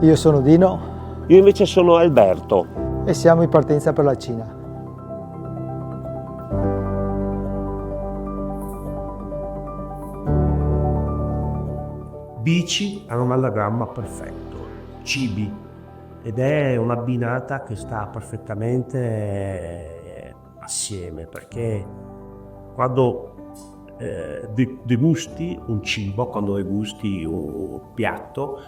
Io sono Dino. Io invece sono Alberto. E siamo in partenza per la Cina. Bici hanno un anagramma perfetto, cibi, ed è un'abbinata che sta perfettamente assieme, perché quando degusti un cibo, quando degusti un piatto,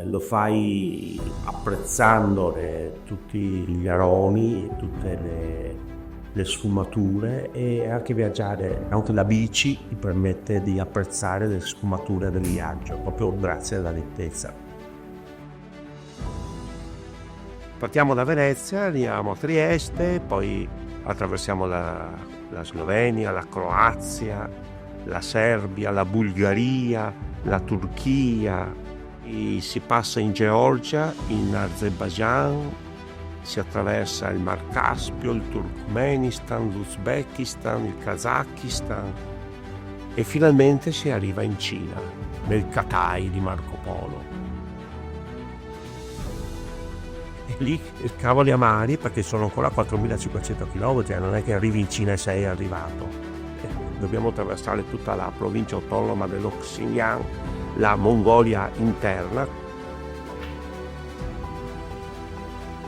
lo fai apprezzando tutti gli aromi, tutte le sfumature, e anche viaggiare, anche la bici ti permette di apprezzare le sfumature del viaggio, proprio grazie alla nettezza. Partiamo da Venezia, andiamo a Trieste, poi attraversiamo la Slovenia, la Croazia, la Serbia, la Bulgaria, la Turchia, si passa in Georgia, in Azerbaijan, si attraversa il Mar Caspio, il Turkmenistan, l'Uzbekistan, il Kazakistan e finalmente si arriva in Cina, nel Katai di Marco Polo. E lì cavoli amari, perché sono ancora 4.500 km, non è che arrivi in Cina e sei arrivato. Dobbiamo attraversare tutta la provincia autonoma dello Xinjiang, la Mongolia interna.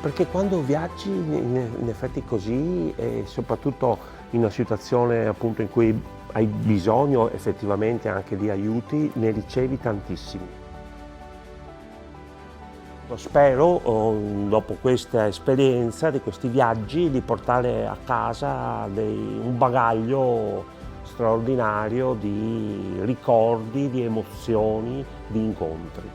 Perché quando viaggi in effetti così, e soprattutto in una situazione appunto in cui hai bisogno effettivamente anche di aiuti, ne ricevi tantissimi. Spero, dopo questa esperienza di questi viaggi, di portare a casa un bagaglio straordinario di ricordi, di emozioni, di incontri.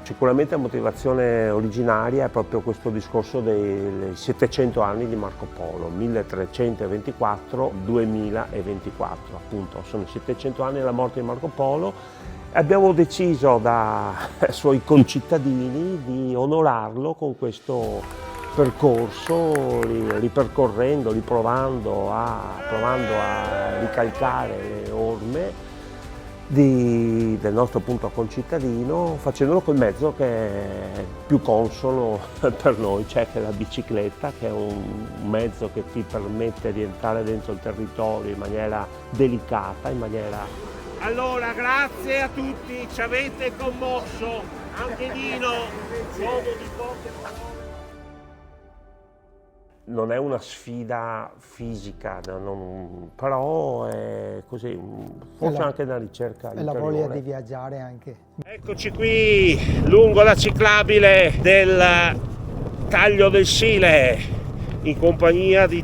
Sicuramente la motivazione originaria è proprio questo discorso dei 700 anni di Marco Polo, 1324-2024, appunto sono i 700 anni della morte di Marco Polo. Abbiamo deciso da suoi concittadini di onorarlo con questo percorso, ripercorrendo, provando a ricalcare le orme del nostro appunto concittadino, facendolo col mezzo che è più consono per noi, cioè che la bicicletta, che è un mezzo che ti permette di entrare dentro il territorio in maniera delicata, in maniera... Allora, grazie a tutti, ci avete commosso, anche Dino, uomo di poche parole. Non è una sfida fisica, però è così, forse anche una ricerca interiore. E la voglia di viaggiare anche. Eccoci qui, lungo la ciclabile del Taglio del Sile, in compagnia di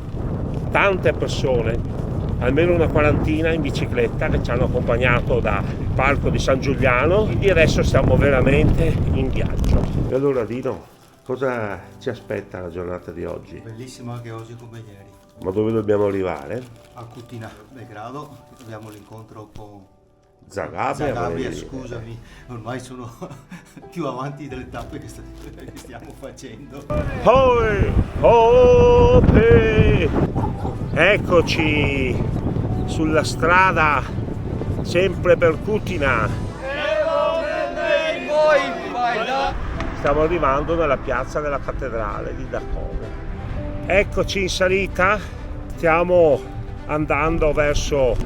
tante persone. Almeno una quarantina in bicicletta che ci hanno accompagnato dal Parco di San Giuliano, quindi adesso stiamo veramente in viaggio. E allora Dino, cosa ci aspetta la giornata di oggi? Bellissima anche oggi come ieri. Ma dove dobbiamo arrivare? A Cutina, Belgrado, abbiamo l'incontro con Zagabria, scusami, ormai sono più avanti delle tappe che stiamo facendo. Eccoci sulla strada sempre per Cutina. Stiamo arrivando nella piazza della cattedrale di Dakone. Eccoci in salita, stiamo andando verso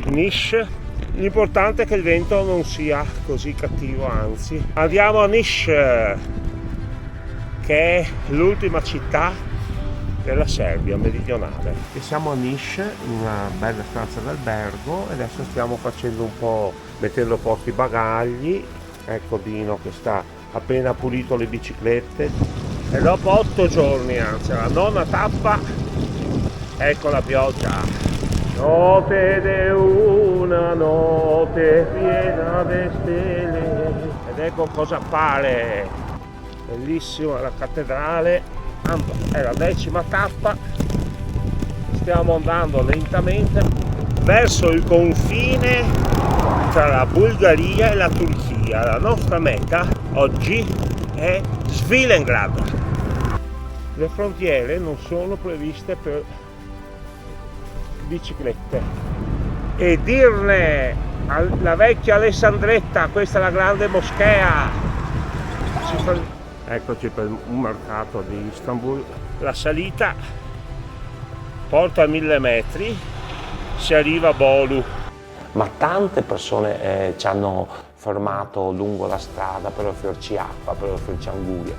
Niš. L'importante è che il vento non sia così cattivo, anzi. Andiamo a Niš, che è l'ultima città della Serbia meridionale. E siamo a Niš, in una bella stanza d'albergo, e adesso stiamo facendo un po', mettendo a posto i bagagli. Ecco Dino che sta appena pulito le biciclette. E dopo 8 giorni, anzi, la nona tappa, ecco la pioggia. Notte de una notte piena di stelle. Ed ecco cosa appare. Bellissima la cattedrale. È la 10ª tappa. Stiamo andando lentamente verso il confine tra la Bulgaria e la Turchia. La nostra meta oggi è Svilengrad. Le frontiere non sono previste per biciclette. E dirne alla vecchia Alessandretta, questa è la grande moschea Eccoci per un mercato di Istanbul. La salita porta a 1000 metri, si arriva a Bolu. Ma tante persone ci hanno fermato lungo la strada per offrirci acqua, per offrirci angurie.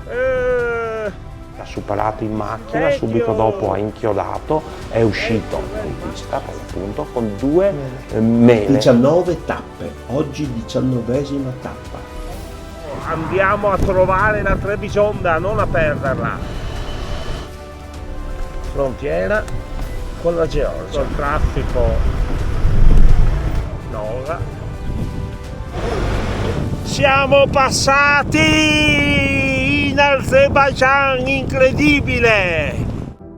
Ha superato in macchina, Vecchio! subito dopo ha inchiodato, è uscito in pista per l'appunto con 2 mele. 19 tappe, oggi 19ª tappa. Andiamo a trovare la Trebisonda, non a perderla. Frontiera con la Georgia. Il traffico Nora. Siamo passati in Azerbaijan, incredibile!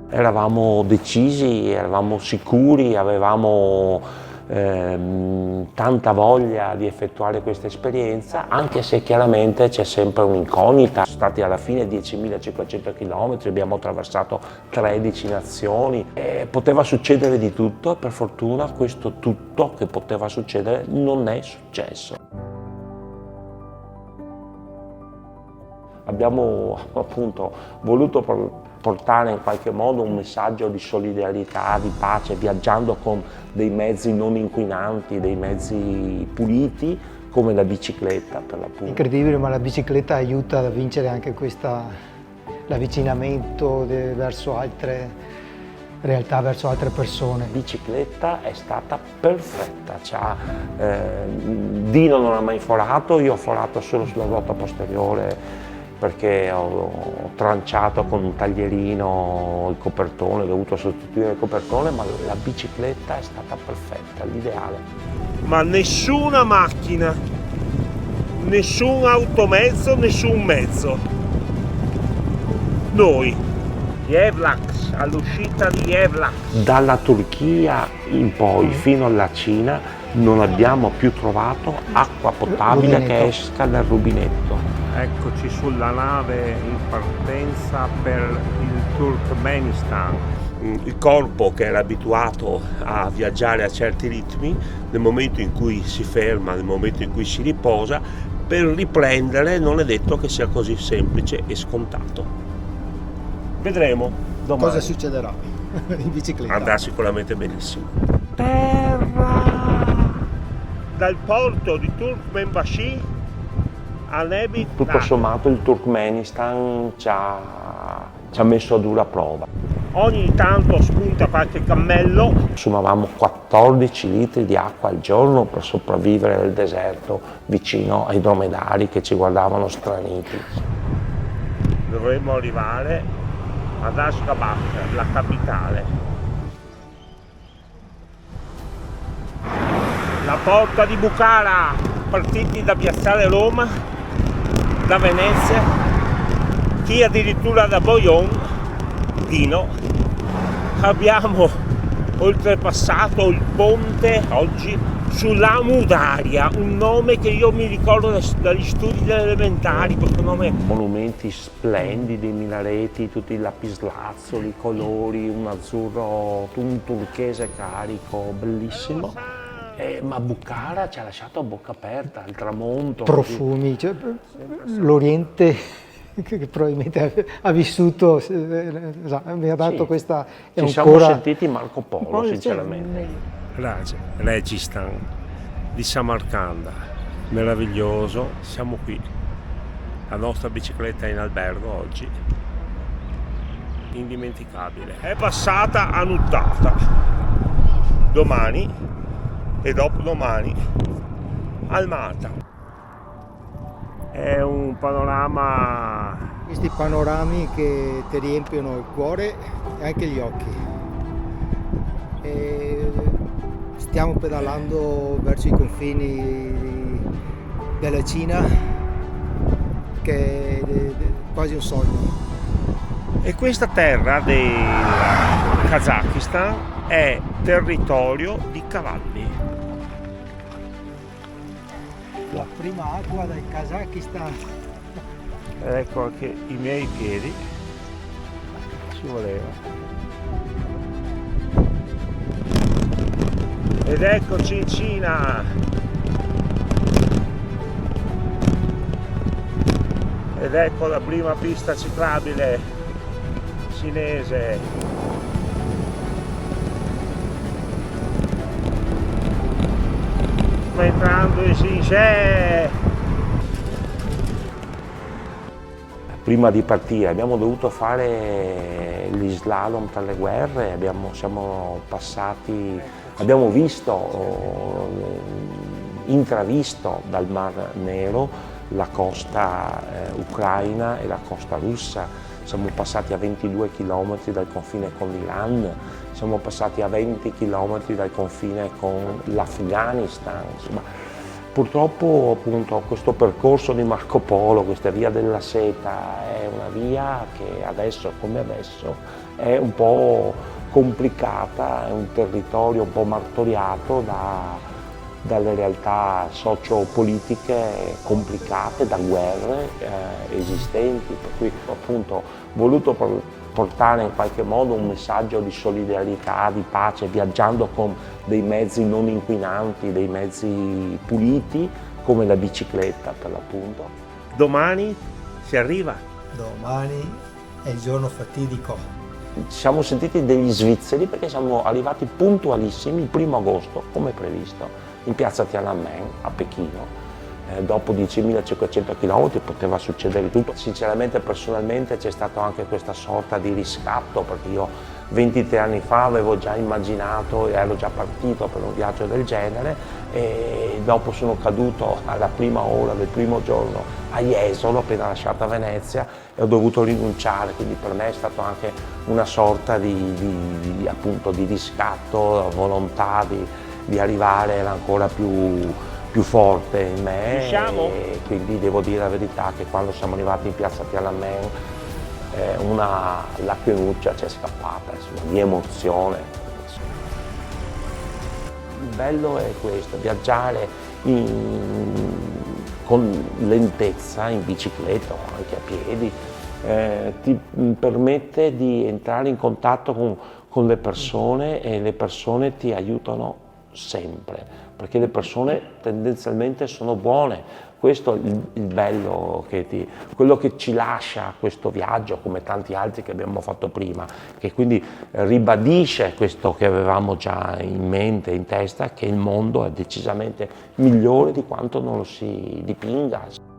Eravamo decisi, eravamo sicuri, avevamo tanta voglia di effettuare questa esperienza, anche se chiaramente c'è sempre un'incognita. Siamo stati alla fine 10.500 km, abbiamo attraversato 13 nazioni, poteva succedere di tutto e per fortuna questo tutto che poteva succedere non è successo. Abbiamo appunto voluto portare in qualche modo un messaggio di solidarietà, di pace, viaggiando con dei mezzi non inquinanti, dei mezzi puliti, come la bicicletta per l'appunto. Incredibile, ma la bicicletta aiuta a vincere anche l'avvicinamento verso altre realtà, verso altre persone. La bicicletta è stata perfetta, Dino non ha mai forato, io ho forato solo sulla ruota posteriore perché ho tranciato con un taglierino il copertone, ho dovuto sostituire il copertone, ma la bicicletta è stata perfetta, l'ideale. Ma nessuna macchina, nessun automezzo, nessun mezzo. Noi, Yevlax, all'uscita di Yevlax. Dalla Turchia in poi fino alla Cina non abbiamo più trovato acqua potabile che esca dal rubinetto. Eccoci sulla nave in partenza per il Turkmenistan. Il corpo, che era abituato a viaggiare a certi ritmi, nel momento in cui si ferma, nel momento in cui si riposa, per riprendere non è detto che sia così semplice e scontato. Vedremo domani. Cosa succederà in bicicletta? Andrà sicuramente benissimo. Terra! Dal porto di Turkmenbashi a Nebit. Tutto sommato il Turkmenistan ci ha messo a dura prova. Ogni tanto spunta qualche cammello. Consumavamo 14 litri di acqua al giorno per sopravvivere nel deserto vicino ai dromedari che ci guardavano straniti. Dovremmo arrivare ad Ashgabat, la capitale. La porta di Bukhara, partiti da Piazzale Roma, da Venezia, chi addirittura da Bojon, Dino. Abbiamo oltrepassato il ponte oggi sull'Amudaria, un nome che io mi ricordo dagli studi delle elementari, questo nome. Monumenti splendidi, minareti, tutti i lapislazzoli, i colori, un azzurro, un turchese carico, bellissimo. Ma Bukhara ci ha lasciato a bocca aperta, il tramonto. Profumi, cioè, l'Oriente che probabilmente ha vissuto, mi ha dato Sì, questa... Ci siamo sentiti Marco Polo, Cioè, sinceramente. Registan di Samarcanda, meraviglioso, siamo qui, la nostra bicicletta è in albergo oggi, indimenticabile, è passata a nuttata, domani e dopodomani al Malta. È un panorama. Questi panorami che ti riempiono il cuore e anche gli occhi. E stiamo pedalando verso i confini della Cina, che è quasi un sogno. E questa terra del Kazakistan è territorio di cavalli. La prima acqua del Kazakistan. Ed ecco anche i miei piedi, ci voleva. Ed eccoci in Cina. Ed ecco la prima pista ciclabile cinese. Entrando in Xinjiang. Prima di partire abbiamo dovuto fare gli slalom tra le guerre, abbiamo intravisto dal Mar Nero la costa ucraina e la costa russa. Siamo passati a 22 km dal confine con l'Iran, siamo passati a 20 km dal confine con l'Afghanistan. Purtroppo appunto questo percorso di Marco Polo, questa via della seta, è una via che adesso come adesso è un po' complicata, è un territorio un po' martoriato dalle realtà socio-politiche complicate, da guerre esistenti, per cui appunto ho voluto portare in qualche modo un messaggio di solidarietà, di pace, viaggiando con dei mezzi non inquinanti, dei mezzi puliti, come la bicicletta per l'appunto. Domani si arriva. Domani è il giorno fatidico. Ci siamo sentiti degli svizzeri perché siamo arrivati puntualissimi il 1° agosto, come previsto, in piazza Tiananmen a Pechino. Dopo 10.500 km poteva succedere tutto. Sinceramente, personalmente, c'è stato anche questa sorta di riscatto, perché io 23 anni fa avevo già immaginato e ero già partito per un viaggio del genere, e dopo sono caduto alla prima ora del primo giorno a Jesolo, appena lasciata Venezia, e ho dovuto rinunciare, quindi per me è stato anche una sorta appunto di riscatto, volontà di arrivare ancora più forte in me. Riusciamo? E quindi devo dire la verità che quando siamo arrivati in piazza Tiananmen una lacrimuccia ci è scappata, insomma, di emozione. Il bello è questo, viaggiare con lentezza, in bicicletta o anche a piedi, ti permette di entrare in contatto con le persone, e le persone ti aiutano sempre, perché le persone tendenzialmente sono buone. Questo è il bello, quello che ci lascia questo viaggio, come tanti altri che abbiamo fatto prima, che quindi ribadisce questo che avevamo già in mente, in testa, che il mondo è decisamente migliore di quanto non lo si dipinga.